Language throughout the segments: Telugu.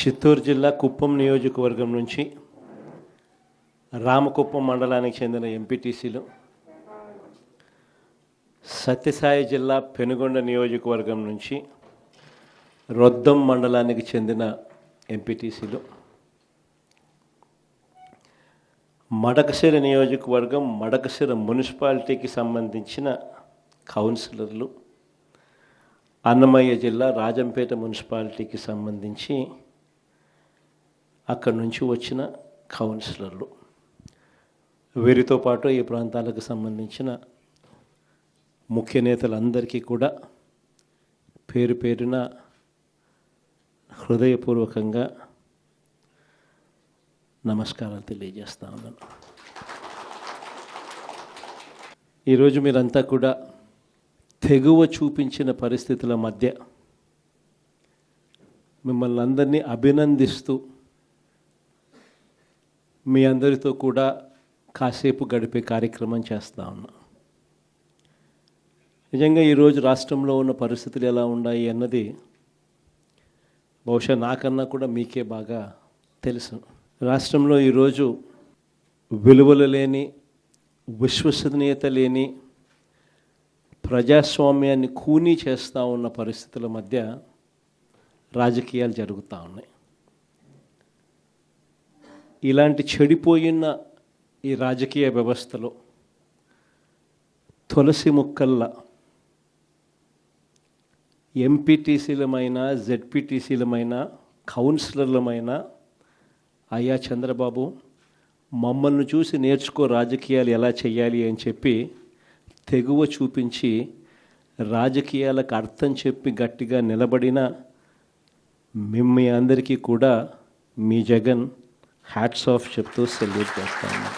చిత్తూరు జిల్లా కుప్పం నియోజకవర్గం నుంచి రామకుప్పం మండలానికి చెందిన ఎంపీటీసీలు, సత్యసాయి జిల్లా పెనుగొండ నియోజకవర్గం నుంచి రొద్దం మండలానికి చెందిన ఎంపీటీసీలు, మడకశిర నియోజకవర్గం మడకశిర మున్సిపాలిటీకి సంబంధించిన కౌన్సిలర్లు, అన్నమయ్య జిల్లా రాజంపేట మున్సిపాలిటీకి సంబంధించి అక్కడి నుంచి వచ్చిన కౌన్సిలర్లు, వీరితో పాటు ఈ ప్రాంతాలకు సంబంధించిన ముఖ్య నేతలందరికీ కూడా పేరు పేరున హృదయపూర్వకంగా నమస్కారాలు తెలియజేస్తా ఉన్నాను. ఈరోజు మీరంతా కూడా తెగువ చూపించిన పరిస్థితుల మధ్య మిమ్మల్ని అందరినీ అభినందిస్తూ మీ అందరితో కూడా కాసేపు గడిపే కార్యక్రమం చేస్తూ ఉన్నాం. నిజంగా ఈరోజు రాష్ట్రంలో ఉన్న పరిస్థితులు ఎలా ఉన్నాయి అన్నది బహుశా నాకన్నా కూడా మీకే బాగా తెలుసు. రాష్ట్రంలో ఈరోజు విలువలు లేని, విశ్వసనీయత లేని, ప్రజాస్వామ్యాన్ని ఖూనీ చేస్తూ ఉన్న పరిస్థితుల మధ్య రాజకీయాలు జరుగుతూ ఉన్నాయి. ఇలాంటి చెడిపోయిన ఈ రాజకీయ వ్యవస్థలో తులసి ముక్కల్లా ఎంపీటీసీలమైన, జెడ్పీటీసీలమైన, కౌన్సిలర్లమైన అయ్యా చంద్రబాబు మమ్మల్ని చూసి నేర్చుకో రాజకీయాలు ఎలా చేయాలి అని చెప్పి తెగువ చూపించి రాజకీయాలకు అర్థం చెప్పి గట్టిగా నిలబడిన మీ అందరికీ కూడా మీ జగన్ హ్యాట్స్ ఆఫ్ చెప్తూ సెల్యూట్ చేస్తా ఉన్నాం.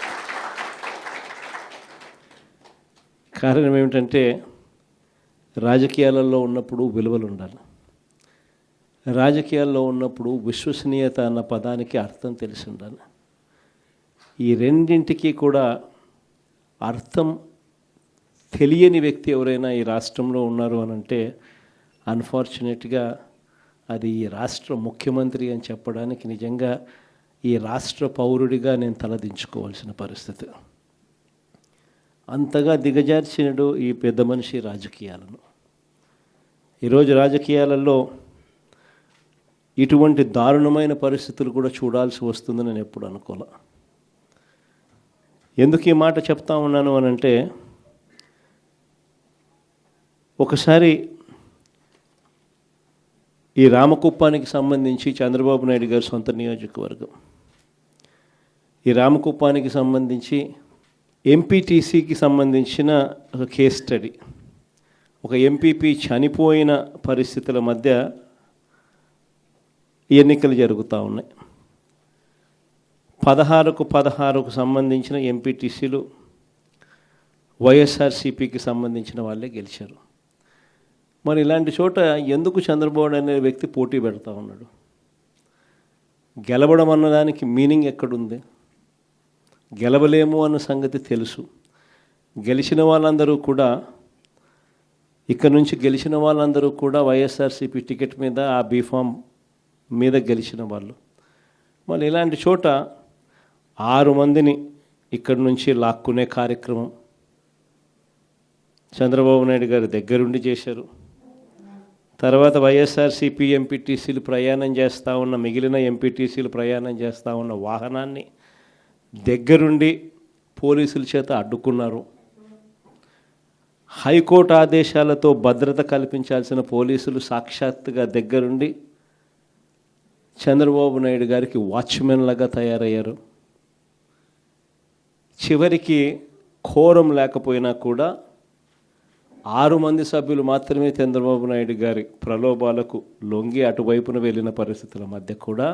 కారణం ఏమిటంటే రాజకీయాలలో ఉన్నప్పుడు విలువలు ఉండాలి. రాజకీయాల్లో ఉన్నప్పుడు విశ్వసనీయత అన్న పదానికి అర్థం తెలిసి ఉండాలి. ఈ రెండింటికి కూడా అర్థం తెలియని వ్యక్తి ఎవరైనా ఈ రాష్ట్రంలో ఉన్నారు అని అంటే అన్ఫార్చునేట్గా అది ఈ రాష్ట్ర ముఖ్యమంత్రి అని చెప్పడానికి నిజంగా ఈ రాష్ట్ర పౌరుడిగా నేను తలదించుకోవాల్సిన పరిస్థితి. అంతగా దిగజార్చినడు ఈ పెద్ద మనిషి రాజకీయాలను. ఈరోజు రాజకీయాలలో ఇటువంటి దారుణమైన పరిస్థితులు కూడా చూడాల్సి వస్తుందని నేను ఎప్పుడు అనుకోలే. ఎందుకు ఈ మాట చెప్తా ఉన్నాను అని అంటే, ఒకసారి ఈ రామకుప్పానికి సంబంధించి చంద్రబాబు నాయుడు గారి సొంత నియోజకవర్గం, ఈ రామకుప్పానికి సంబంధించి ఎంపీటీసీకి సంబంధించిన ఒక కేస్ స్టడీ, ఒక ఎంపీపీ చనిపోయిన పరిస్థితుల మధ్య ఎన్నికలు జరుగుతూ ఉన్నాయి. 16కు సంబంధించిన ఎంపీటీసీలు వైఎస్ఆర్సీపీకి సంబంధించిన వాళ్ళే గెలిచారు. మరి ఇలాంటి చోట ఎందుకు చంద్రబాబు అనే వ్యక్తి పోటీ పెడతా ఉన్నాడు? గెలవడం అన్నదానికి మీనింగ్ ఎక్కడుంది? గెలవలేము అన్న సంగతి తెలుసు. గెలిచిన వాళ్ళందరూ కూడా, ఇక్కడ నుంచి గెలిచిన వాళ్ళందరూ కూడా వైఎస్ఆర్సీపీ టికెట్ మీద, ఆ బీఫామ్ మీద గెలిచిన వాళ్ళు. మళ్ళీ ఇలాంటి చోట 6 మందిని ఇక్కడి నుంచి లాక్కునే కార్యక్రమం చంద్రబాబు నాయుడు గారి దగ్గరుండి చేశారు. తర్వాత వైఎస్ఆర్సీపీ ఎంపీటీసీలు ప్రయాణం చేస్తూ ఉన్న, మిగిలిన ఎంపీటీసీలు ప్రయాణం చేస్తూ ఉన్న వాహనాన్ని దగ్గరుండి పోలీసుల చేత అడ్డుకున్నారు. హైకోర్టు ఆదేశాలతో భద్రత కల్పించాల్సిన పోలీసులు సాక్షాత్తుగా దగ్గరుండి చంద్రబాబు నాయుడు గారికి వాచ్మెన్ లాగా తయారయ్యారు. చివరికి కోరం లేకపోయినా కూడా 6 మంది సభ్యులు మాత్రమే చంద్రబాబు నాయుడు గారి ప్రలోభాలకు లొంగి అటువైపున వెళ్ళిన పరిస్థితుల మధ్య కూడా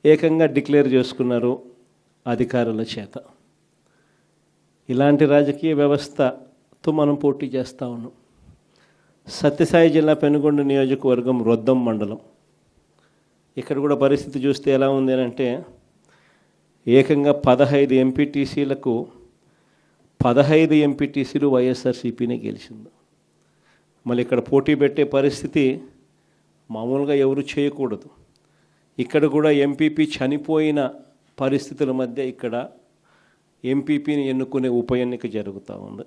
ఏకంగా డిక్లేర్ చేసుకున్నారు అధికారుల చేత. ఇలాంటి రాజకీయ వ్యవస్థతో మనం పోటీ చేస్తూ ఉన్నాం. సత్యసాయి జిల్లా పెనుగొండ నియోజకవర్గం రొద్దం మండలం, ఇక్కడ కూడా పరిస్థితి చూస్తే ఎలా ఉంది అంటే, ఏకంగా 15 ఎంపీటీసీలకు 15 ఎంపీటీసీలు వైఎస్ఆర్సీపీనే గెలిచింది. మళ్ళీ ఇక్కడ పోటీ పెట్టే పరిస్థితి మామూలుగా ఎవరు చేయకూడదు. ఇక్కడ కూడా ఎంపీపీ చనిపోయిన పరిస్థితుల మధ్య ఇక్కడ ఎంపీపీని ఎన్నుకునే ఉప ఎన్నిక జరుగుతూ ఉంది.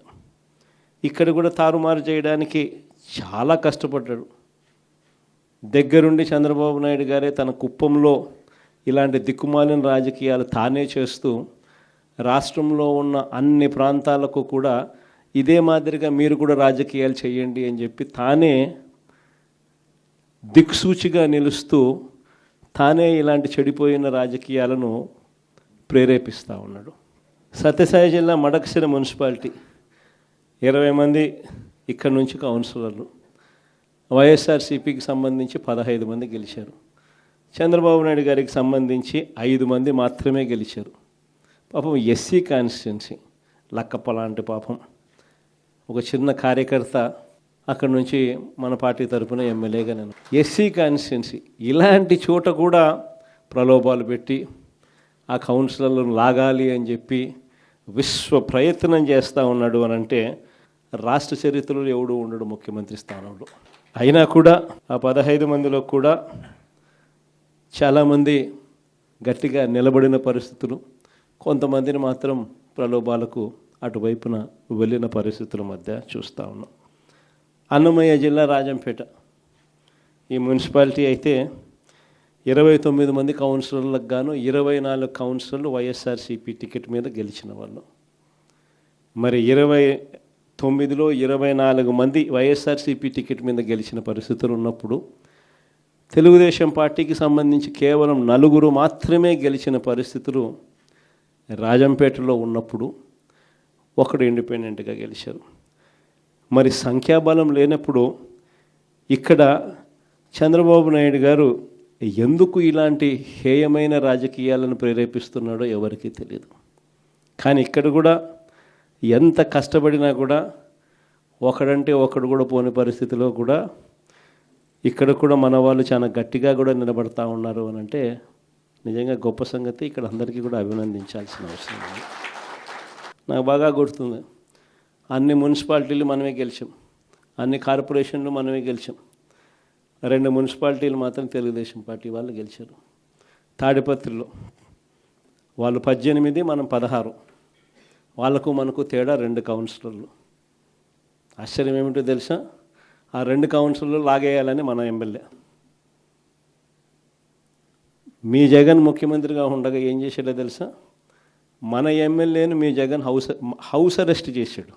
ఇక్కడ కూడా తారుమారు చేయడానికి చాలా కష్టపడ్డాడు. దగ్గరుండి చంద్రబాబు నాయుడు గారే తన కుప్పంలో ఇలాంటి దిక్కుమాలిన రాజకీయాలు తానే చేస్తూ రాష్ట్రంలో ఉన్న అన్ని ప్రాంతాలకు కూడా ఇదే మాదిరిగా మీరు కూడా రాజకీయాలు చేయండి అని చెప్పి తానే దిక్సూచిగా నిలుస్తూ తానే ఇలాంటి చెడిపోయిన రాజకీయాలను ప్రేరేపిస్తూ ఉన్నాడు. సత్యసాయి జిల్లా మడకశిర మున్సిపాలిటీ 20 మంది ఇక్కడ నుంచి కౌన్సిలర్లు, వైఎస్ఆర్సీపీకి సంబంధించి 15 మంది గెలిచారు. చంద్రబాబు నాయుడు గారికి సంబంధించి 5 మంది మాత్రమే గెలిచారు. పాపం ఎస్సీ కాన్స్టిట్యున్సీ లక్కప్ప లాంటి పాపం ఒక చిన్న కార్యకర్త అక్కడి నుంచి మన పార్టీ తరఫున ఎమ్మెల్యేగా నేను ఎస్సీ కాన్స్టిట్యున్సీ ఇలాంటి చోట కూడా ప్రలోభాలు పెట్టి ఆ కౌన్సిలర్లను లాగాలి అని చెప్పి విశ్వ ప్రయత్నం చేస్తూ ఉన్నాడు అని అంటే రాష్ట్ర చరిత్రలో ఎవడు ఉండడు ముఖ్యమంత్రి స్థానంలో. అయినా కూడా ఆ 15 మందిలో కూడా చాలామంది గట్టిగా నిలబడిన పరిస్థితులు, కొంతమందిని మాత్రం ప్రలోభాలకు అటువైపున వెళ్ళిన పరిస్థితుల మధ్య చూస్తూ ఉన్నాం. అన్నమయ్య జిల్లా రాజంపేట ఈ మున్సిపాలిటీ అయితే 29 మంది కౌన్సిలర్లకు గాను 24 కౌన్సిలర్లు వైఎస్ఆర్సీపీ టికెట్ మీద గెలిచిన వాళ్ళు. మరి 29లో 24 మంది వైఎస్ఆర్సీపీ టికెట్ మీద గెలిచిన పరిస్థితులు ఉన్నప్పుడు తెలుగుదేశం పార్టీకి సంబంధించి కేవలం 4 మాత్రమే గెలిచిన పరిస్థితులు రాజంపేటలో ఉన్నప్పుడు ఒకడు ఇండిపెండెంట్గా గెలిచారు. మరి సంఖ్యాబలం లేనప్పుడు ఇక్కడ చంద్రబాబు నాయుడు గారు ఎందుకు ఇలాంటి హేయమైన రాజకీయాలను ప్రేరేపిస్తున్నాడో ఎవరికీ తెలియదు. కానీ ఇక్కడ కూడా ఎంత కష్టపడినా కూడా ఒకడంటే ఒకడు కూడా పోని పరిస్థితిలో కూడా ఇక్కడ కూడా మన వాళ్ళు చాలా గట్టిగా కూడా నిలబడతా ఉన్నారు అని అంటే నిజంగా గొప్ప సంగతి. ఇక్కడ అందరికీ కూడా అభినందించాల్సిన అవసరం ఉంది. నాకు బాగా గుర్తుంది, అన్ని మున్సిపాలిటీలు మనమే గెలిచాం, అన్ని కార్పొరేషన్లు మనమే గెలిచాం. 2 మున్సిపాలిటీలు మాత్రం తెలుగుదేశం పార్టీ వాళ్ళు గెలిచారు. తాడిపత్రిలో వాళ్ళు 18, మనం 16. వాళ్ళకు మనకు తేడా 2 కౌన్సిలర్లు. ఆశ్చర్యం ఏమిటో తెలుసా, ఆ 2 కౌన్సిలర్లు లాగేయాలని మన ఎమ్మెల్యే. మీ జగన్ ముఖ్యమంత్రిగా ఉండగా ఏం చేశాడో తెలుసా, మన ఎమ్మెల్యేను మీ జగన్ హౌస్ అరెస్ట్ చేశాడు.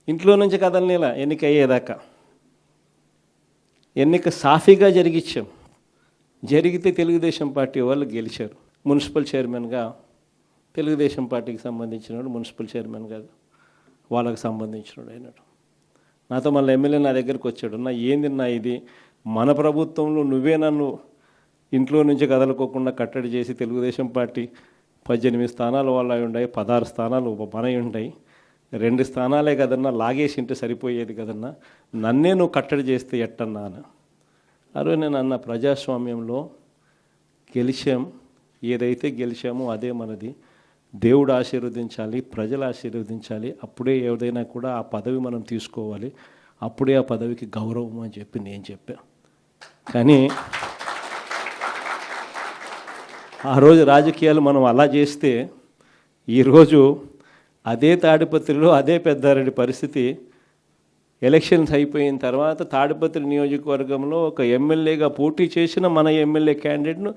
ఇంట్లో నుంచి కదలనేలా ఎన్నిక అయ్యేదాకా. ఎన్నిక సాఫీగా జరిగించాం. జరిగితే తెలుగుదేశం పార్టీ వాళ్ళు గెలిచారు. మున్సిపల్ చైర్మన్గా తెలుగుదేశం పార్టీకి సంబంధించినాడు, మున్సిపల్ చైర్మన్గా వాళ్ళకి సంబంధించినాడు అయినాడు. నాతో మళ్ళీ ఎమ్మెల్యే నా దగ్గరికి వచ్చాడు, నా ఏంది నా ఇది, మన ప్రభుత్వంలో నువ్వే నన్ను ఇంట్లో నుంచి కదలుకోకుండా కట్టడి చేసి తెలుగుదేశం పార్టీ 18 స్థానాలు వాళ్ళ ఉన్నాయి, 16 స్థానాలు మనవి ఉంటాయి, 2 స్థానాలే కదన్నా లాగేసి ఉంటే సరిపోయేది కదన్నా, నన్నే నువ్వు కట్టడి చేస్తే ఎట్టన్నా అని. అరే నేను అన్న, ప్రజాస్వామ్యంలో గెలిచాం, ఏదైతే గెలిచామో అదే మనది. దేవుడు ఆశీర్వదించాలి, ప్రజలు ఆశీర్వదించాలి, అప్పుడే ఏదైనా కూడా ఆ పదవి మనం తీసుకోవాలి, అప్పుడే ఆ పదవికి గౌరవం అని చెప్పి నేను చెప్పా. కానీ ఆ రోజు రాజకీయాలు మనం అలా చేస్తే ఈరోజు అదే తాడిపత్రిలో అదే పెద్దారెడ్డి పరిస్థితి. ఎలక్షన్స్ అయిపోయిన తర్వాత తాడిపత్రి నియోజకవర్గంలో ఒక ఎమ్మెల్యేగా పోటీ చేసిన మన ఎమ్మెల్యే క్యాండిడేట్ను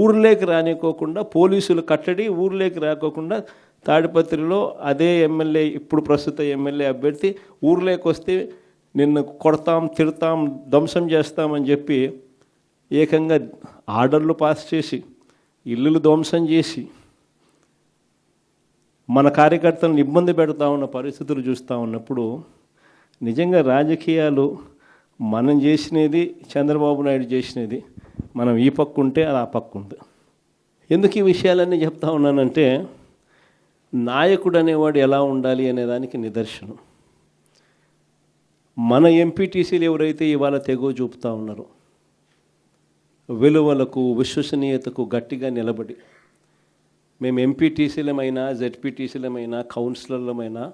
ఊర్లోకి రానికోకుండా పోలీసులు కట్టడి, ఊర్లోకి రాకోకుండా తాడిపత్రిలో అదే ఎమ్మెల్యే, ఇప్పుడు ప్రస్తుత ఎమ్మెల్యే అభ్యర్థి ఊర్లోకి వస్తే నిన్ను కొడతాం, తిడతాం, ధ్వంసం చేస్తామని చెప్పి ఏకంగా ఆర్డర్లు పాస్ చేసి ఇల్లులు ధ్వంసం చేసి మన కార్యకర్తలను ఇబ్బంది పెడతా ఉన్న పరిస్థితులు చూస్తూ ఉన్నప్పుడు నిజంగా రాజకీయాలు మనం చేసినది, చంద్రబాబు నాయుడు చేసినది, మనం ఈ పక్క ఉంటే అది ఆ పక్క ఉంది. ఎందుకు ఈ విషయాలన్నీ చెప్తా ఉన్నానంటే నాయకుడు అనేవాడు ఎలా ఉండాలి అనేదానికి నిదర్శనం. మన ఎంపీటీసీలు ఎవరైతే ఇవాళ తెగో చూపుతూ ఉన్నారో, విలువలకు విశ్వసనీయతకు గట్టిగా నిలబడి మేము ఎంపీటీసీలమైనా జెడ్పీటీసీలమైనా కౌన్సిలర్లమైనా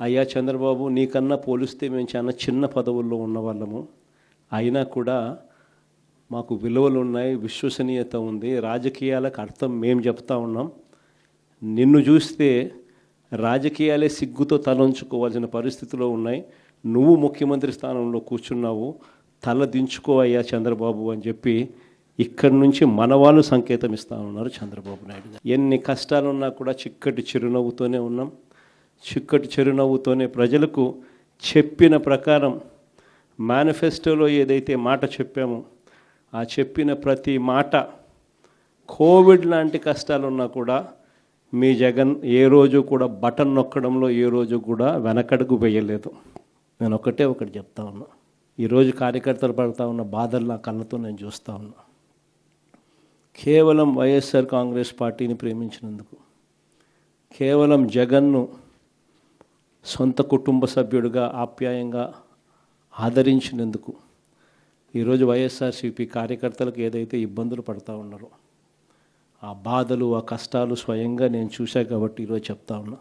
అయ్యా చంద్రబాబు నీకన్నా పోలిస్తే మేము చాలా చిన్న పదవుల్లో ఉన్నవాళ్ళము, అయినా కూడా మాకు విలువలు ఉన్నాయి, విశ్వసనీయత ఉంది, రాజకీయాలకు అర్థం మేము చెప్తా ఉన్నాం. నిన్ను చూస్తే రాజకీయాలే సిగ్గుతో తలంచుకోవాల్సిన పరిస్థితిలో ఉన్నాయి. నువ్వు ముఖ్యమంత్రి స్థానంలో కూర్చున్నావు, తల దించుకో అయ్యా చంద్రబాబు అని చెప్పి ఇక్కడి నుంచి మన వాళ్ళు సంకేతం ఇస్తూ ఉన్నారు చంద్రబాబు నాయుడు గారు. ఎన్ని కష్టాలున్నా కూడా చిక్కటి చిరునవ్వుతోనే ఉన్నాం. చిక్కటి చిరునవ్వుతోనే ప్రజలకు చెప్పిన ప్రకారం మేనిఫెస్టోలో ఏదైతే మాట చెప్పామో ఆ చెప్పిన ప్రతి మాట, కోవిడ్ లాంటి కష్టాలున్నా కూడా మీ జగన్ ఏ రోజు కూడా బటన్ నొక్కడంలో ఏ రోజు కూడా వెనకడుగు వేయలేదు. నేను ఒకటి చెప్తా ఉన్నా. ఈరోజు కార్యకర్తలు పడుతూ ఉన్న బాధలు నా కళ్ళతో నేను చూస్తూ ఉన్నా. కేవలం వైఎస్ఆర్ కాంగ్రెస్ పార్టీని ప్రేమించినందుకు, కేవలం జగన్ను సొంత కుటుంబ సభ్యుడిగా ఆప్యాయంగా ఆదరించినందుకు ఈరోజు వైఎస్ఆర్సీపీ కార్యకర్తలకు ఏదైతే ఇబ్బందులు పడుతూ ఉన్నారో ఆ బాధలు, ఆ కష్టాలు స్వయంగా నేను చూశా కాబట్టి ఈరోజు చెప్తా ఉన్నా.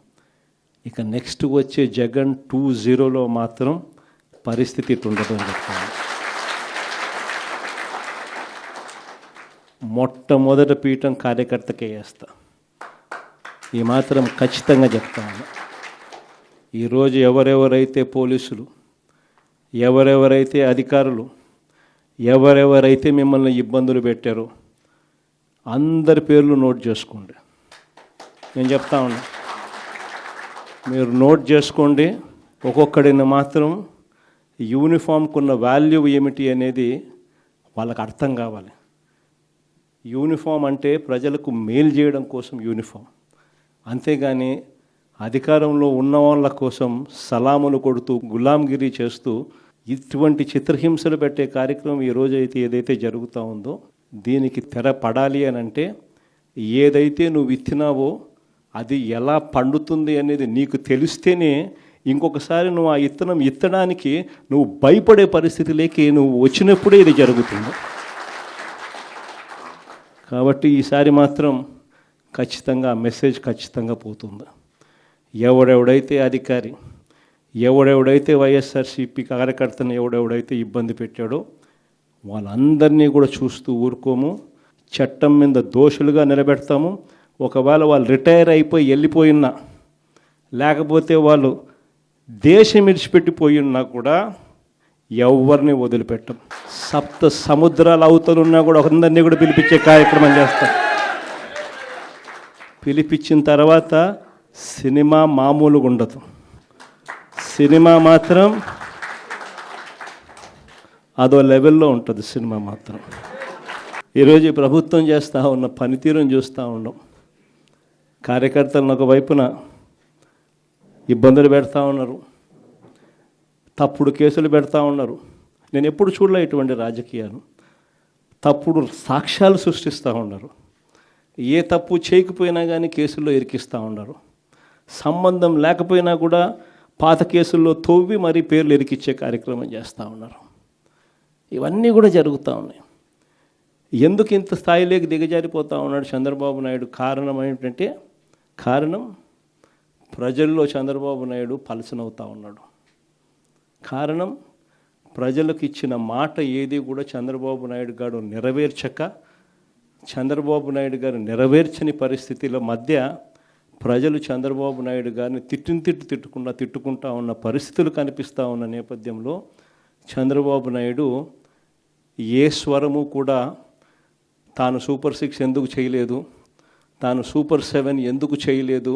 ఇక నెక్స్ట్ వచ్చే జగన్ 2.0లో మాత్రం పరిస్థితి ఇట్లుండదు అని చెప్తాను. మొట్టమొదటి పీఠం కార్యకర్తకే వేస్తా, ఈ మాత్రం ఖచ్చితంగా చెప్తాను. ఈరోజు ఎవరెవరైతే పోలీసులు, ఎవరెవరైతే అధికారులు, ఎవరెవరైతే మిమ్మల్ని ఇబ్బందులు పెట్టారో అందరి పేర్లు నోట్ చేసుకోండి. నేను చెప్తా ఉన్నా, మీరు నోట్ చేసుకోండి. ఒక్కొక్కడిని మాత్రం యూనిఫామ్కు ఉన్న వాల్యూ ఏమిటి అనేది వాళ్ళకి అర్థం కావాలి. యూనిఫామ్ అంటే ప్రజలకు మేలు చేయడం కోసం యూనిఫామ్, అంతేగాని అధికారంలో ఉన్న వాళ్ళ కోసం సలాములు కొడుతూ గులాంగిరి చేస్తూ ఇటువంటి చిత్రహింసలు పెట్టే కార్యక్రమం ఈరోజు అయితే ఏదైతే జరుగుతూ ఉందో దీనికి తెర పడాలి అని అంటే ఏదైతే నువ్వు విత్తినావో అది ఎలా పండుతుంది అనేది నీకు తెలిస్తేనే ఇంకొకసారి నువ్వు ఆ విత్తనం విత్తడానికి నువ్వు భయపడే పరిస్థితిలోకి నువ్వు వచ్చినప్పుడే ఇది జరుగుతుంది. కాబట్టి ఈసారి మాత్రం ఖచ్చితంగా మెసేజ్ ఖచ్చితంగా పోతుంది. ఎవడెవడైతే అధికారి, ఎవడెవడైతే వైఎస్ఆర్సీపీ కార్యకర్తను ఎవడెవడైతే ఇబ్బంది పెట్టాడో వాళ్ళందరినీ కూడా చూస్తూ ఊరుకోము. చట్టం మీద దోషులుగా నిలబెడతాము. ఒకవేళ వాళ్ళు రిటైర్ అయిపోయి వెళ్ళిపోయినా, లేకపోతే వాళ్ళు దేశం విడిచిపెట్టిపోయినా కూడా ఎవరిని వదిలిపెట్టం. సప్త సముద్రాల అవతలున్నా కూడా అందరినీ కూడా పిలిపించే కార్యక్రమం చేస్తాం. పిలిపించిన తర్వాత సినిమా మామూలుగా ఉండదు. సినిమా మాత్రం అదో లెవెల్లో ఉంటుంది. సినిమా మాత్రం ఈరోజు ప్రభుత్వం చేస్తూ ఉన్న పనితీరుని చూస్తూ ఉన్నాం. కార్యకర్తలను ఒకవైపున ఇబ్బందులు పెడతా ఉన్నారు, తప్పుడు కేసులు పెడతా ఉన్నారు. నేను ఎప్పుడు చూడలే ఇటువంటి రాజకీయాలు. తప్పుడు సాక్ష్యాలు సృష్టిస్తూ ఉన్నారు. ఏ తప్పు చేయకపోయినా కానీ కేసుల్లో ఇరికిస్తూ ఉన్నారు. సంబంధం లేకపోయినా కూడా పాత కేసుల్లో తవ్వి మరీ పేర్లు ఇరికిచ్చే కార్యక్రమం చేస్తూ ఉన్నారు. ఇవన్నీ కూడా జరుగుతూ ఉన్నాయి. ఎందుకు ఇంత స్థాయిలోకి దిగజారిపోతూ ఉన్నాడు చంద్రబాబు నాయుడు? కారణం ఏంటంటే ప్రజల్లో చంద్రబాబు నాయుడు పలసనవుతూ ఉన్నాడు. కారణం ప్రజలకు ఇచ్చిన మాట ఏది కూడా చంద్రబాబు నాయుడు గారు నెరవేర్చక, చంద్రబాబు నాయుడు గారు నెరవేర్చని పరిస్థితుల మధ్య ప్రజలు చంద్రబాబు నాయుడు గారిని తిట్టుకుంటా ఉన్న పరిస్థితులు కనిపిస్తూ ఉన్న నేపథ్యంలో చంద్రబాబు నాయుడు ఏ స్వరము కూడా తాను సూపర్ 6 ఎందుకు చేయలేదు, తాను సూపర్ 7 ఎందుకు చేయలేదు,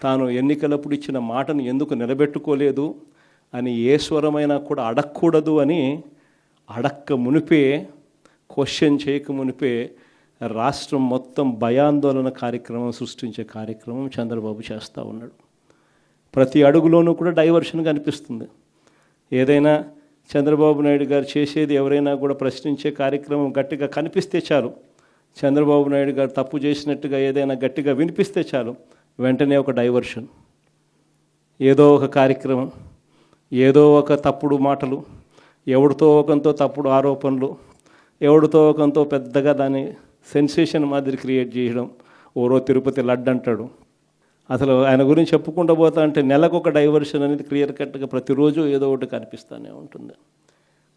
తాను ఎన్నికలప్పుడు ఇచ్చిన మాటను ఎందుకు నిలబెట్టుకోలేదు అని ఏ స్వరమైనా కూడా అడగకూడదు అని అడక్క మునిపే, క్వశ్చన్ చేయక మునిపే రాష్ట్రం మొత్తం భయాందోళన కార్యక్రమం సృష్టించే కార్యక్రమం చంద్రబాబు చేస్తూ ఉన్నాడు. ప్రతి అడుగులోనూ కూడా డైవర్షన్ కనిపిస్తుంది. ఏదైనా చంద్రబాబు నాయుడు గారు చేసేది ఎవరైనా కూడా ప్రశ్నించే కార్యక్రమం గట్టిగా కనిపిస్తే చాలు, చంద్రబాబు నాయుడు గారు తప్పు చేసినట్టుగా ఏదైనా గట్టిగా వినిపిస్తే చాలు, వెంటనే ఒక డైవర్షన్, ఏదో ఒక కార్యక్రమం, ఏదో ఒక తప్పుడు మాటలు, ఎవరితో ఒకంతో తప్పుడు ఆరోపణలు, ఎవరితో ఒకంతో పెద్దగా దాన్ని సెన్సేషన్ మాదిరి క్రియేట్ చేయడం. ఓరో తిరుపతి లడ్డు అంటాడు, అసలు ఆయన గురించి చెప్పుకుంటూ పోతా అంటే నెలకు ఒక డైవర్షన్ అనేది క్లియర్ కట్గా ప్రతిరోజు ఏదో ఒకటి కనిపిస్తూనే ఉంటుంది.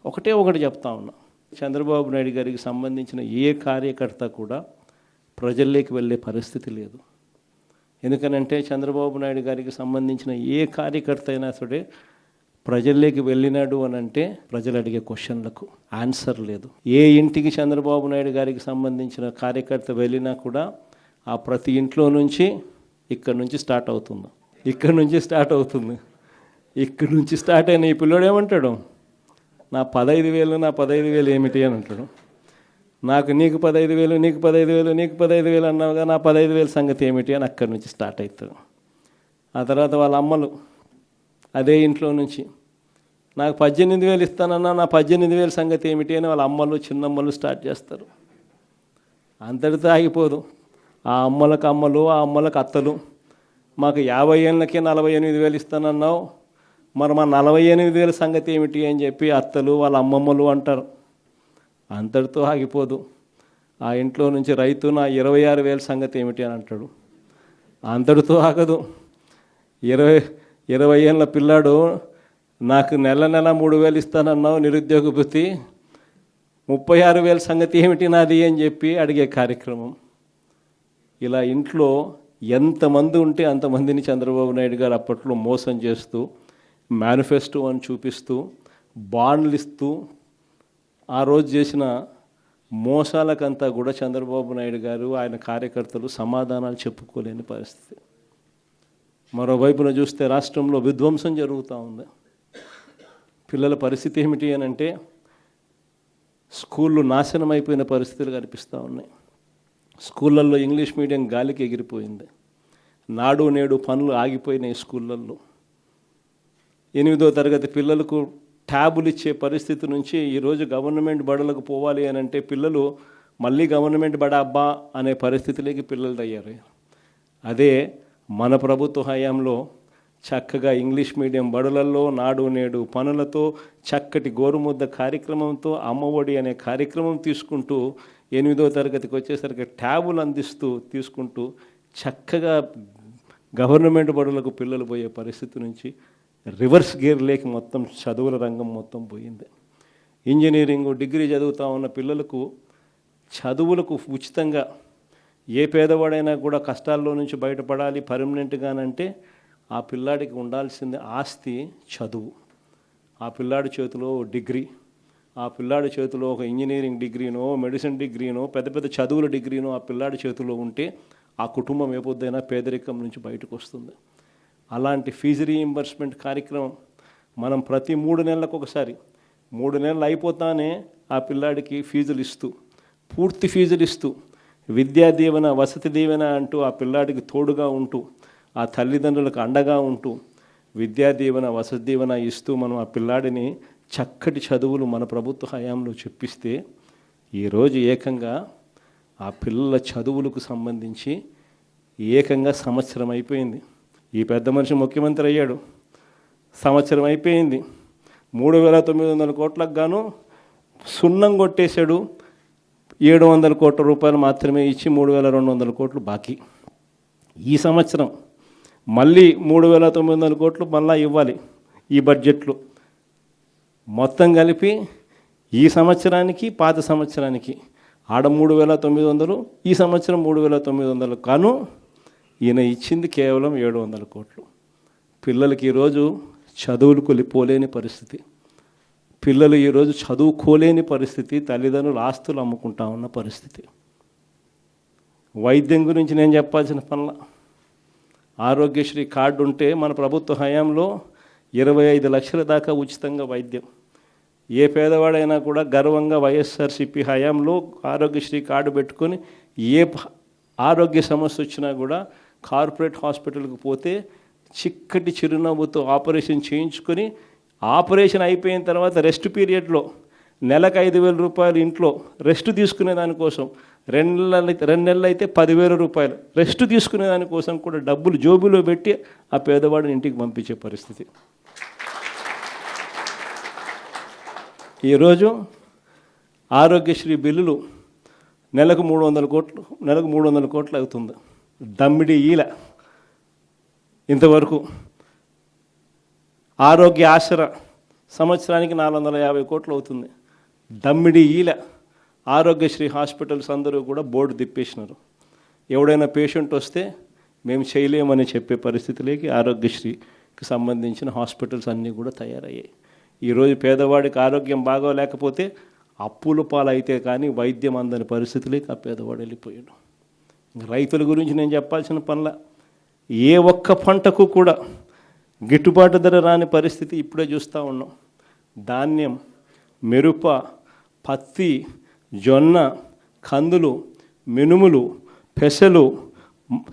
ఒకటి చెప్తా ఉన్నా, చంద్రబాబు నాయుడు గారికి సంబంధించిన ఏ కార్యకర్త కూడా ప్రజల్లోకి వెళ్ళే పరిస్థితి లేదు. ఎందుకనంటే చంద్రబాబు నాయుడు గారికి సంబంధించిన ఏ కార్యకర్త అయినా సరే ప్రజల్లోకి వెళ్ళినాడు అని అంటే ప్రజలు అడిగే క్వశ్చన్లకు ఆన్సర్ లేదు. ఏ ఇంటికి చంద్రబాబు నాయుడు గారికి సంబంధించిన కార్యకర్త వెళ్ళినా కూడా ఆ ప్రతి ఇంట్లో నుంచి ఇక్కడ నుంచి స్టార్ట్ అవుతుంది. ఇక్కడ నుంచి స్టార్ట్ అయిన ఈ పిల్లోడు ఏమంటాడు, నా 15,000 ఏమిటి అని అంటాడు. నీకు 15,000 అన్నావుగా, నా 15,000 సంగతి ఏమిటి అని అక్కడి నుంచి స్టార్ట్ అవుతాడు. ఆ తర్వాత వాళ్ళ అమ్మలు అదే ఇంట్లో నుంచి నాకు 18,000 ఇస్తానన్నా, నా 18,000 సంగతి ఏమిటి అని వాళ్ళ అమ్మలు చిన్నమ్మలు స్టార్ట్ చేస్తారు. అంతటితో ఆగిపోదు. ఆ అమ్మలకు అమ్మలు, ఆ అమ్మలకు అత్తలు, మాకు 50 ఏళ్ళకే 48,000 ఇస్తానన్నావు, మరి మా 48,000 సంగతి ఏమిటి అని చెప్పి అత్తలు వాళ్ళ అమ్మమ్మలు అంటారు. అంతటితో ఆగిపోదు. ఆ ఇంట్లో నుంచి రైతు నా 26,000 సంగతి ఏమిటి అని అంటాడు. అంతటితో ఆగదు. 20 ఏళ్ళ పిల్లాడు నాకు నెల 3,000 ఇస్తానన్నావు నిరుద్యోగ భృతి, 36,000 సంగతి ఏమిటి నాది అని చెప్పి అడిగే కార్యక్రమం. ఇలా ఇంట్లో ఎంతమంది ఉంటే అంతమందిని చంద్రబాబు నాయుడు గారు అప్పట్లో మోసం చేస్తూ, మేనిఫెస్టో అని చూపిస్తూ, బాండ్లు ఇస్తూ, ఆ రోజు చేసిన మోసాలకంతా కూడా చంద్రబాబు నాయుడు గారు ఆయన కార్యకర్తలు సమాధానాలు చెప్పుకోలేని పరిస్థితి. మరోవైపున చూస్తే రాష్ట్రంలో విధ్వంసం జరుగుతూ ఉంది. పిల్లల పరిస్థితి ఏమిటి అని అంటే స్కూళ్ళు నాశనం అయిపోయిన పరిస్థితులు కనిపిస్తూ ఉన్నాయి. స్కూళ్ళల్లో ఇంగ్లీష్ మీడియం గాలికి ఎగిరిపోయింది. నాడు నేడు పనులు ఆగిపోయినాయి. స్కూళ్ళల్లో 8వ తరగతి పిల్లలకు ట్యాబులు ఇచ్చే పరిస్థితి నుంచి ఈరోజు గవర్నమెంట్ బడులకు పోవాలి అని అంటే పిల్లలు మళ్ళీ గవర్నమెంట్ బడా అబ్బా అనే పరిస్థితిలోకి పిల్లలు తయారయ్యారు. అదే మన ప్రభుత్వ హయాంలో చక్కగా ఇంగ్లీష్ మీడియం బడులలో నాడు నేడు పనులతో, చక్కటి గోరుముద్ద కార్యక్రమంతో, అమ్మఒడి అనే కార్యక్రమం తీసుకుంటూ 8వ తరగతికి వచ్చేసరికి ట్యాబులు అందిస్తూ తీసుకుంటూ చక్కగా గవర్నమెంట్ బడులకు పిల్లలు పోయే పరిస్థితి నుంచి రివర్స్ గేర్ లేక మొత్తం చదువుల రంగం మొత్తం పోయింది. ఇంజనీరింగ్, డిగ్రీ చదువుతూ ఉన్న పిల్లలకు చదువులకు ఉచితంగా ఏ పేదవాడైనా కూడా కష్టాల్లో నుంచి బయటపడాలి పర్మనెంట్గానంటే ఆ పిల్లాడికి ఉండాల్సింది ఆస్తి చదువు. ఆ పిల్లాడి చేతిలో డిగ్రీ, ఆ పిల్లాడి చేతిలో ఒక ఇంజనీరింగ్ డిగ్రీనో, మెడిసిన్ డిగ్రీనో, పెద్ద పెద్ద చదువుల డిగ్రీనో ఆ పిల్లాడి చేతిలో ఉంటే ఆ కుటుంబం ఏ పొద్దైనా పేదరికం నుంచి బయటకు వస్తుంది. అలాంటి ఫీజు రీయింబర్స్మెంట్ కార్యక్రమం మనం ప్రతి 3 నెలలకు ఒకసారి, 3 నెలలు అయిపోతానే ఆ పిల్లాడికి ఫీజులు ఇస్తూ, పూర్తి ఫీజులు ఇస్తూ, విద్యా దీవెన, వసతి దీవెన అంటూ ఆ పిల్లాడికి తోడుగా ఉంటూ, ఆ తల్లిదండ్రులకు అండగా ఉంటూ విద్యా దీవెన, వసతి దీవెన ఇస్తూ మనం ఆ పిల్లాడిని చక్కటి చదువులు మన ప్రభుత్వ హయాంలో చెప్పిస్తే ఈరోజు ఏకంగా ఆ పిల్లల చదువులకు సంబంధించి ఏకంగా సంవత్సరం అయిపోయింది. ఈ పెద్ద మనిషి ముఖ్యమంత్రి అయ్యాడు, సంవత్సరం అయిపోయింది. 3,900 కోట్లకు గాను సున్నం కొట్టేశాడు. 700 కోట్ల రూపాయలు మాత్రమే ఇచ్చి 3,200 కోట్లు బాకీ. ఈ సంవత్సరం మళ్ళీ 3,900 కోట్లు మళ్ళీ ఇవ్వాలి ఈ బడ్జెట్లో. మొత్తం కలిపి ఈ సంవత్సరానికి పాత సంవత్సరానికి ఆడ 3,900, ఈ సంవత్సరం 3,900 కాను ఈయన ఇచ్చింది కేవలం 700 కోట్లు. పిల్లలకి ఈరోజు చదువులకు పోలేని పరిస్థితి, పిల్లలు ఈరోజు చదువుకోలేని పరిస్థితి, తల్లిదండ్రులు ఆస్తులు అమ్ముకుంటా ఉన్న పరిస్థితి. వైద్యం గురించి నేను చెప్పాల్సిన పనుల, ఆరోగ్యశ్రీ కార్డు ఉంటే మన ప్రభుత్వ హయాంలో 25 లక్షల దాకా ఉచితంగా వైద్యం. ఏ పేదవాడైనా కూడా గర్వంగా వైఎస్ఆర్సీపీ హయాంలో ఆరోగ్యశ్రీ కార్డు పెట్టుకొని ఏ ఆరోగ్య సమస్య వచ్చినా కూడా కార్పొరేట్ హాస్పిటల్కి పోతే చిక్కటి చిరునవ్వుతో ఆపరేషన్ చేయించుకొని, ఆపరేషన్ అయిపోయిన తర్వాత రెస్ట్ పీరియడ్లో నెలకు 5,000 రూపాయలు ఇంట్లో రెస్ట్ తీసుకునే దానికోసం, 2 నెలలు అయితే 10,000 రూపాయలు రెస్ట్ తీసుకునే దానికోసం కూడా డబ్బులు జోబులో పెట్టి ఆ పేదవాడిని ఇంటికి పంపించే పరిస్థితి. ఈరోజు ఆరోగ్యశ్రీ బిల్లులు నెలకు 300 కోట్లు అవుతుంది. దమ్మిడి ఈల ఇంతవరకు. ఆరోగ్య ఆసరా సంవత్సరానికి 450 కోట్లు అవుతుంది. దమ్మిడి ఈల ఆరోగ్యశ్రీ హాస్పిటల్స్ అందరూ కూడా బోర్డు తిప్పేసినారు. ఎవడైనా పేషెంట్ వస్తే మేము చేయలేమని చెప్పే పరిస్థితిలోకి ఆరోగ్యశ్రీకి సంబంధించిన హాస్పిటల్స్ అన్నీ కూడా తయారయ్యాయి. ఈరోజు పేదవాడికి ఆరోగ్యం బాగోలేకపోతే అప్పుల పాలైతే కానీ వైద్యం అందని పరిస్థితిలోకి ఆ పేదవాడు వెళ్ళిపోయాడు. రైతుల గురించి నేను చెప్పాల్సిన పనుల, ఏ ఒక్క పంటకు కూడా గిట్టుబాటు ధర రాని పరిస్థితి ఇప్పుడే చూస్తూ ఉన్నాం. ధాన్యం, మిరప, పత్తి, జొన్న, కందులు, మినుములు, పెసలు,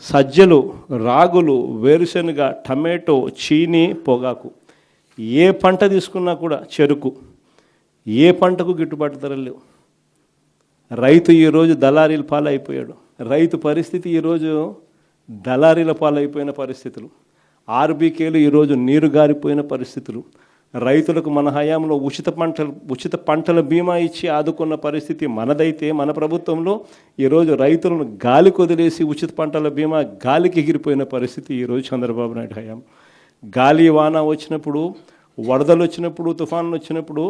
సజ్జలు, రాగులు, వేరుశనగ, టమాటో, చీని, పొగాకు, ఏ పంట తీసుకున్నా కూడా, చెరుకు, ఏ పంటకు గిట్టుబాటు ధరలు లేవు. రైతు ఈరోజు దళారీల పాలైపోయాడు. రైతు పరిస్థితి ఈరోజు దళారీల పాలైపోయిన పరిస్థితులు. ఆర్బీకేలు ఈరోజు నీరు గారిపోయిన పరిస్థితులు. రైతులకు మన హయాంలో ఉచిత పంటల బీమా ఇచ్చి ఆదుకున్న పరిస్థితి మనదైతే, మన ప్రభుత్వంలో ఈరోజు రైతులను గాలికి వదిలేసి ఉచిత పంటల బీమా గాలికి ఎగిరిపోయిన పరిస్థితి ఈరోజు చంద్రబాబు నాయుడు హయాం. గాలి వాన వచ్చినప్పుడు, వరదలు వచ్చినప్పుడు, తుఫాన్లు వచ్చినప్పుడు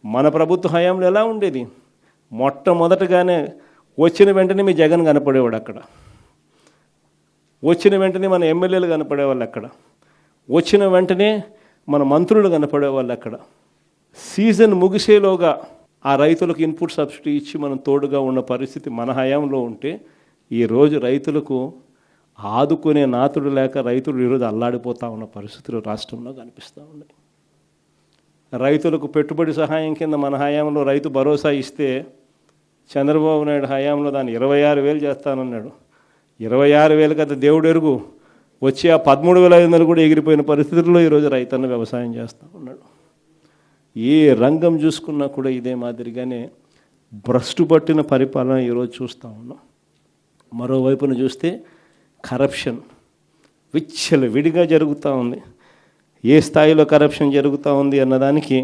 మన ప్రభుత్వ హయాంలో ఎలా ఉండేది? మొట్టమొదటగానే వచ్చిన వెంటనే మీ జగన్ కనపడేవాడు అక్కడ, వచ్చిన వెంటనే మన ఎమ్మెల్యేలు కనపడేవాళ్ళు అక్కడ, వచ్చిన వెంటనే మన మంత్రులు కనపడేవాళ్ళు అక్కడ. సీజన్ ముగిసేలోగా ఆ రైతులకు ఇన్పుట్ సబ్సిడీ ఇచ్చి మనం తోడుగా ఉన్న పరిస్థితి మన హయాంలో ఉంటే, ఈరోజు రైతులకు ఆదుకునే నాతుడు లేక రైతులు ఈరోజు అల్లాడిపోతూ ఉన్న పరిస్థితులు రాష్ట్రంలో కనిపిస్తూ ఉన్నాయి. రైతులకు పెట్టుబడి సహాయం కింద మన హయాంలో రైతు భరోసా ఇస్తే, చంద్రబాబు నాయుడు హయాంలో దాన్ని 26,000 చేస్తానన్నాడు. 26,000 కదా దేవుడు ఎరుగు, వచ్చి ఆ 13,500 కూడా ఎగిరిపోయిన పరిస్థితుల్లో ఈరోజు రైతన్న వ్యవసాయం చేస్తూ ఉన్నాడు. ఏ రంగం చూసుకున్నా కూడా ఇదే మాదిరిగానే భ్రష్టు పట్టిన పరిపాలన ఈరోజు చూస్తూ ఉన్నాం. మరోవైపున చూస్తే కరప్షన్ విడిగా జరుగుతూ ఉంది. ఏ స్థాయిలో కరప్షన్ జరుగుతూ ఉంది అన్నదానికి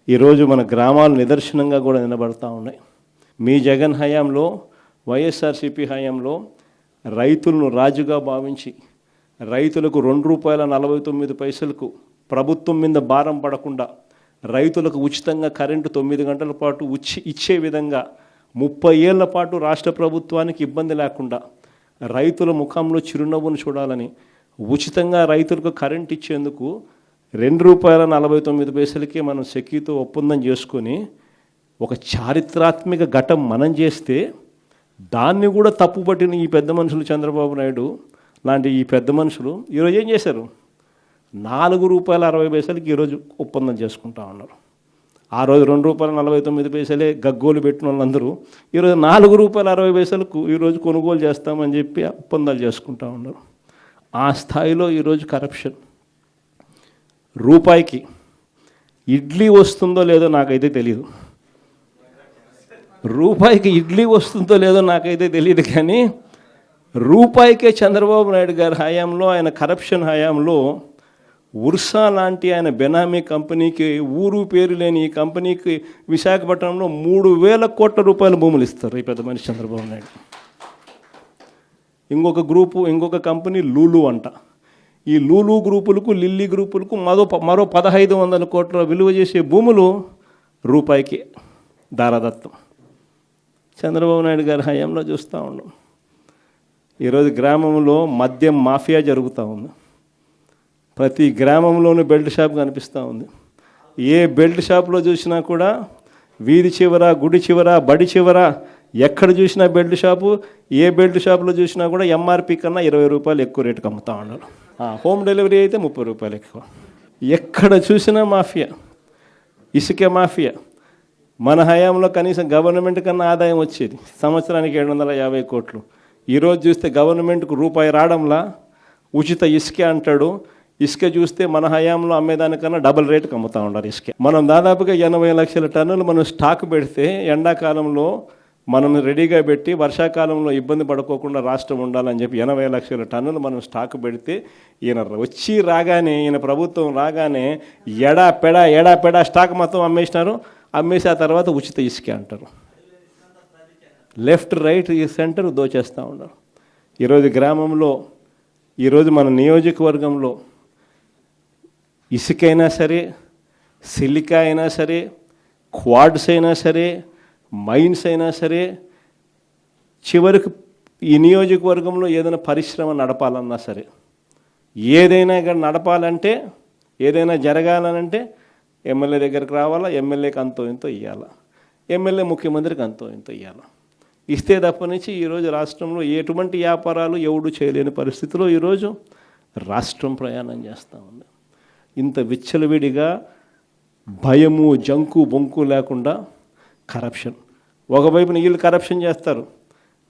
ఈరోజు మన గ్రామాలు నిదర్శనంగా కూడా నిలబడతా ఉన్నాయి. మీ జగన్ హయాంలో, వైఎస్ఆర్సీపీ హయాంలో రైతులను రాజుగా భావించి రైతులకు ₹2.49 ప్రభుత్వం మీద భారం పడకుండా రైతులకు ఉచితంగా కరెంటు 9 గంటల పాటు ఇచ్చే విధంగా 30 ఏళ్ల పాటు రాష్ట్ర ప్రభుత్వానికి ఇబ్బంది లేకుండా రైతుల ముఖంలో చిరునవ్వును చూడాలని ఉచితంగా రైతులకు కరెంట్ ఇచ్చేందుకు ₹2.49 మనం సెకీతో ఒప్పందం చేసుకొని ఒక చారిత్రాత్మక ఘటం మనం చేస్తే, దాన్ని కూడా తప్పుపట్టిన ఈ పెద్ద మనుషులు చంద్రబాబు నాయుడు లాంటి ఈ పెద్ద మనుషులు ఈరోజు ఏం చేశారు? ₹4.60 ఈరోజు ఒప్పందం చేసుకుంటా ఉన్నారు. ఆ రోజు ₹2.49 గగ్గోలు పెట్టిన వాళ్ళందరూ ఈరోజు ₹4.60 ఈరోజు కొనుగోలు చేస్తామని చెప్పి ఒప్పందాలు చేసుకుంటా ఉన్నారు. ఆ స్థాయిలో ఈరోజు కరప్షన్. రూపాయికి ఇడ్లీ వస్తుందో లేదో నాకైతే తెలియదు, రూపాయికి ఇడ్లీ వస్తుందో లేదో నాకైతే తెలియదు, కానీ రూపాయికే చంద్రబాబు నాయుడు గారి హయాంలో, ఆయన కరప్షన్ హయాంలో ఉర్సా లాంటి ఆయన బెనామీ కంపెనీకి, ఊరు పేరు లేని ఈ కంపెనీకి విశాఖపట్నంలో ₹3,000 కోట్ల భూములు ఇస్తారు ఈ పెద్ద మనిషి చంద్రబాబు నాయుడు. ఇంకొక కంపెనీ లూలు అంట. ఈ లూలు గ్రూపులకు, లిల్లీ గ్రూపులకు మరో 1,500 కోట్ల విలువ చేసే భూములు రూపాయికి దారాదత్తం. చంద్రబాబు నాయుడు గారి హయాంలో చూస్తూ ఉన్నాం. ఈరోజు గ్రామంలో మద్యం మాఫియా జరుగుతూ ఉంది. ప్రతి గ్రామంలోనూ బెల్ట్ షాప్ కనిపిస్తూ ఉంది. ఏ బెల్ట్ షాప్లో చూసినా కూడా వీధి చివర, గుడి చివర, బడి చివర ఎక్కడ చూసినా బెల్ట్ షాపు. ఏ బెల్ట్ షాప్లో చూసినా కూడా ఎంఆర్పి కన్నా ₹20 ఎక్కువ రేటుకి అమ్ముతూ ఉన్నారు. హోమ్ డెలివరీ అయితే ₹30 ఎక్కువ. ఎక్కడ చూసినా మాఫియా, ఇసుక మాఫియా. మన హయాంలో కనీసం గవర్నమెంట్ కన్నా ఆదాయం వచ్చేది సంవత్సరానికి 750 కోట్లు. ఈరోజు చూస్తే గవర్నమెంట్కు రూపాయి రావడంలా ఉచిత ఇసుక అంటాడు. ఇసుక చూస్తే మన హయాంలో అమ్మేదానికన్నా డబుల్ రేటుకి అమ్ముతూ ఉన్నారు ఇసుక. మనం దాదాపుగా 80 లక్షల టన్నులు మనం స్టాక్ పెడితే, ఎండాకాలంలో మనం రెడీగా పెట్టి వర్షాకాలంలో ఇబ్బంది పడుకోకుండా రాష్ట్రం ఉండాలని చెప్పి 80 లక్షల టన్నులు మనం స్టాక్ పెడితే, ఈయన ప్రభుత్వం రాగానే ఎడాపెడా స్టాక్ మొత్తం అమ్మేసినారు. అమ్మేసి ఆ తర్వాత ఉచిత ఇసుక అంటారు. లెఫ్ట్ రైట్ ఈ సెంటర్ దోచేస్తూ ఉన్నారు. ఈరోజు గ్రామంలో, ఈరోజు మన నియోజకవర్గంలో ఇసుక అయినా సరే, సిలికా అయినా సరే, క్వాడ్స్ అయినా సరే, మైన్స్ అయినా సరే, చివరికి ఈ నియోజకవర్గంలో ఏదైనా పరిశ్రమ నడపాలన్నా సరే, ఏదైనా ఇక్కడ నడపాలంటే, ఏదైనా జరగాలనంటే ఎమ్మెల్యే దగ్గరికి రావాలా, ఎమ్మెల్యేకి అంతో ఇంతో ఇవ్వాలా, ఎమ్మెల్యే ముఖ్యమంత్రికి అంతో ఇంతో ఇవ్వాలా. ఇస్తే తప్ప నుంచి ఈరోజు రాష్ట్రంలో ఎటువంటి వ్యాపారాలు ఎవడు చేయలేని పరిస్థితిలో ఈరోజు రాష్ట్రం ప్రయాణం చేస్తూ ఉంది. ఇంత విచ్చలవిడిగా భయము, జంకు బొంకు లేకుండా కరప్షన్. ఒకవైపున వీళ్ళు కరప్షన్ చేస్తారు,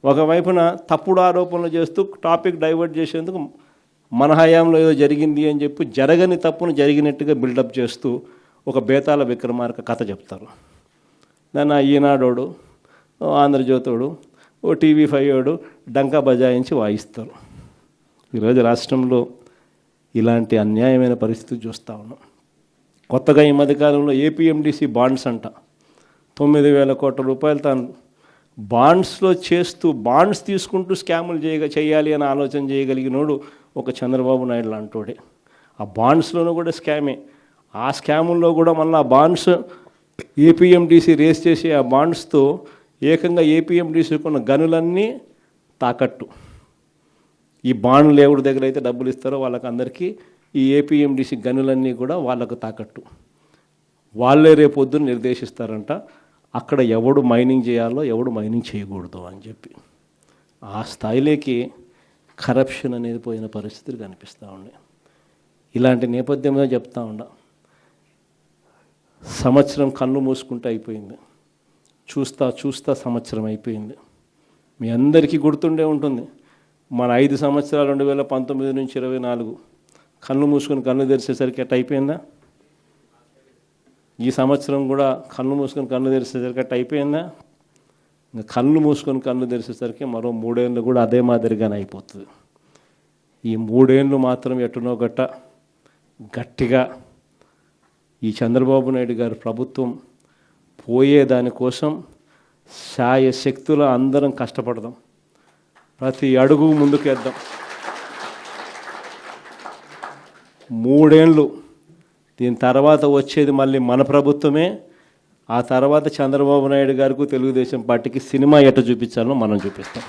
ఒకవైపున తప్పుడు ఆరోపణలు చేస్తూ టాపిక్ డైవర్ట్ చేసేందుకు మన హయాంలో ఏదో జరిగింది అని చెప్పి జరగని తప్పును జరిగినట్టుగా బిల్డప్ చేస్తూ ఒక బేతాళ విక్రమార్క కథ చెప్తారు. దాన్ని ఈనాడోడు, ఆంధ్రజ్యోతోడు, ఓ TV5 వాడు డంకా బజాయించి వాయిస్తారు. ఈరోజు రాష్ట్రంలో ఇలాంటి అన్యాయమైన పరిస్థితి చూస్తూ ఉన్నాం. కొత్తగా ఈ మధ్యకాలంలో APMDC బాండ్స్ అంట 9,000 కోట్ల రూపాయలు తాను బాండ్స్లో చేస్తూ, బాండ్స్ తీసుకుంటూ స్కాములు చేయాలి అని ఆలోచన చేయగలిగినోడు ఒక చంద్రబాబు నాయుడు లాంటోడే. ఆ బాండ్స్లోనూ కూడా స్కామే. ఆ స్కాముల్లో కూడా మళ్ళీ ఆ బాండ్స్ APMDC రేస్ చేసి ఆ బాండ్స్తో ఏకంగా APMDCకి ఉన్న గనులన్నీ తాకట్టు. ఈ బాండ్లు ఎవరి దగ్గర అయితే డబ్బులు ఇస్తారో వాళ్ళకి అందరికీ ఈ APMDC గనులన్నీ కూడా వాళ్ళకు తాకట్టు. వాళ్ళే రేపొద్దున నిర్దేశిస్తారంట అక్కడ ఎవడు మైనింగ్ చేయాలో, ఎవడు మైనింగ్ చేయకూడదు అని చెప్పి. ఆ స్థాయిలోకి కరప్షన్ అనేది పోయిన పరిస్థితులు కనిపిస్తూ ఉన్నాయి. ఇలాంటి నేపథ్యంలో చెప్తా ఉన్నా, సంవత్సరం కళ్ళు మూసుకుంటూ అయిపోయింది. చూస్తా సంవత్సరం అయిపోయింది. మీ అందరికీ గుర్తుండే ఉంటుంది, మన 5 సంవత్సరాలు 2019 నుంచి 24 కళ్ళు మూసుకొని కళ్ళు తెరిచేసరికి ఎట్ట అయిపోయిందా? ఈ సంవత్సరం కూడా కళ్ళు మూసుకొని కళ్ళు తెరిచేసరికి అట్ట అయిపోయిందా? ఇంకా కళ్ళు మూసుకొని కళ్ళు తెరిచేసరికి మరో 3 ఏళ్ళు కూడా అదే మాదిరిగానే అయిపోతుంది. ఈ 3 ఏళ్ళు మాత్రం ఎట్టునో గట్టిగా ఈ చంద్రబాబు నాయుడు గారి ప్రభుత్వం పోయేదానికోసం శాయశక్తుల అందరం కష్టపడదాం, ప్రతి అడుగు ముందుకేద్దాం. 3 ఏళ్ళు దీని తర్వాత వచ్చేది మళ్ళీ మన ప్రభుత్వమే. ఆ తర్వాత చంద్రబాబు నాయుడు గారికి, తెలుగుదేశం పార్టీకి సినిమా ఎట్ట చూపించాలో మనం చూపిస్తాం.